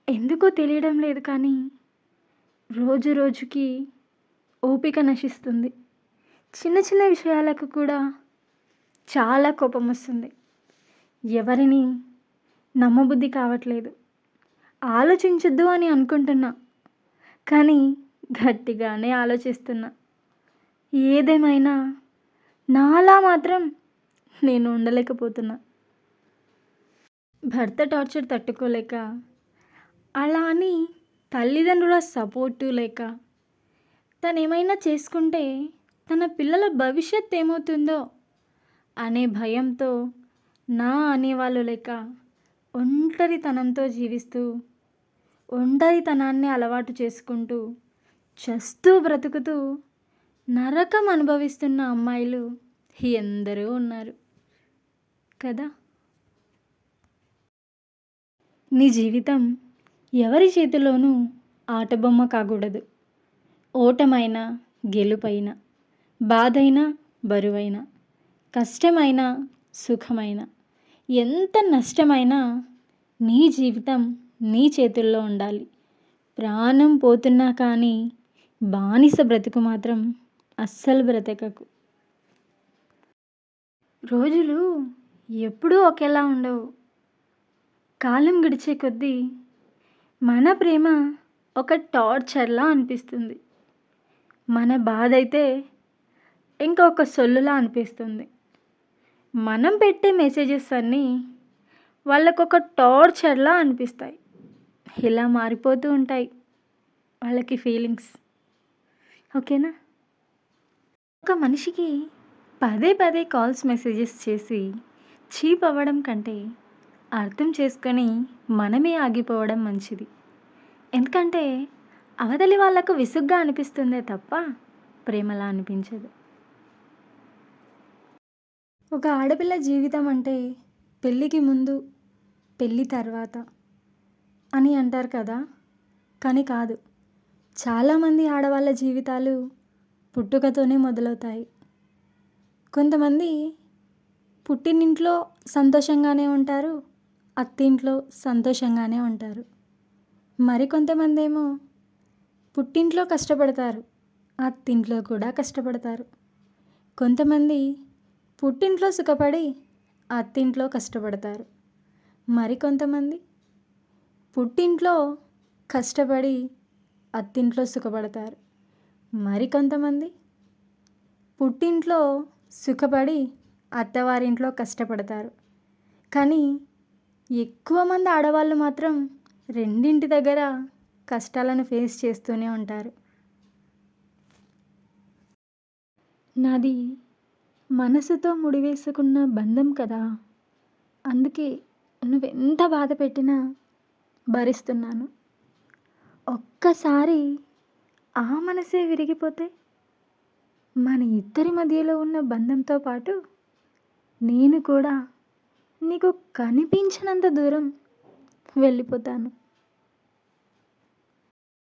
ఎందుకో తెలియడం లేదు కానీ, రోజు రోజుకి ఓపిక నశిస్తుంది. చిన్న చిన్న విషయాలకు కూడా చాలా కోపమొస్తుంది. ఎవరిని నమ్మబుద్ధి కావట్లేదు. ఆలోచించొద్దు అని అనుకుంటున్నా. కానీ గట్టిగానే ఆలోచిస్తున్నా. ఏదేమైనా నాలా మాత్రం నేను ఉండలేకపోతున్నా. భర్త టార్చర్ తట్టుకోలేక, అలా అని తల్లిదండ్రుల సపోర్టు లేక, తనేమైనా చేసుకుంటే తన పిల్లల భవిష్యత్ ఏమవుతుందో అనే భయంతో నా అనేవాళ్ళు లేక ఒంటరితనంతో జీవిస్తూ, ఒంటరితనాన్ని అలవాటు చేసుకుంటూ, చస్తూ బ్రతుకుతూ నరకం అనుభవిస్తున్న అమ్మాయిలు ఎందరో ఉన్నారు కదా. నీ జీవితం ఎవరి చేతిలోనూ ఆటబొమ్మ కాకూడదు. ఓటమైనా గెలుపైనా, బాధైనా బరువైనా, కష్టమైన సుఖమైన, ఎంత నష్టమైనా నీ జీవితం నీ చేతుల్లో ఉండాలి. ప్రాణం పోతున్నా కానీ బానిస బ్రతుకు మాత్రం అస్సలు బ్రతకకు. రోజులు ఎప్పుడూ ఒకేలా ఉండవు. కాలం గడిచే కొద్దీ మన ప్రేమ ఒక టార్చర్లా అనిపిస్తుంది. మన బాధ అయితే ఇంకొక సొల్లులా అనిపిస్తుంది. మనం పెట్టే మెసేజెస్ అన్నీ వాళ్ళకొక టార్చర్లా అనిపిస్తాయి. ఇలా మారిపోతూ ఉంటాయి వాళ్ళకి ఫీలింగ్స్. ఓకేనా? ఒక మనిషికి పదే పదే కాల్స్ మెసేజెస్ చేసి చీప్ అవ్వడం కంటే అర్థం చేసుకొని మనమే ఆగిపోవడం మంచిది. ఎందుకంటే అవతలి వాళ్ళకు విసుగ్గా అనిపిస్తుందే తప్ప ప్రేమలా అనిపించదు. ఒక ఆడపిల్ల జీవితం అంటే పెళ్ళికి ముందు, పెళ్ళి తర్వాత అని అంటారు కదా. కానీ కాదు. చాలామంది ఆడవాళ్ళ జీవితాలు పుట్టుకతోనే మొదలవుతాయి. కొంతమంది పుట్టినింట్లో సంతోషంగానే ఉంటారు, అత్తింట్లో సంతోషంగానే ఉంటారు. మరికొంతమంది ఏమో పుట్టింట్లో కష్టపడతారు, అత్తింట్లో కూడా కష్టపడతారు. కొంతమంది పుట్టింట్లో సుఖపడి అత్తింట్లో కష్టపడతారు. మరికొంతమంది పుట్టింట్లో కష్టపడి అత్తింట్లో సుఖపడతారు. మరికొంతమంది పుట్టింట్లో సుఖపడి అత్తవారింట్లో కష్టపడతారు. కానీ ఎక్కువ మంది ఆడవాళ్ళు మాత్రం రెండింటి దగ్గర కష్టాలను ఫేస్ చేస్తూనే ఉంటారు. నాది మనసుతో ముడివేసుకున్న బంధం కదా, అందుకే నువ్వెంత బాధ పెట్టినా భరిస్తున్నాను. ఒక్కసారి ఆ మనసే విరిగిపోతే మన ఇద్దరి మధ్యలో ఉన్న బంధంతో పాటు నేను కూడా నీకు కనిపించినంత దూరం వెళ్ళిపోతాను.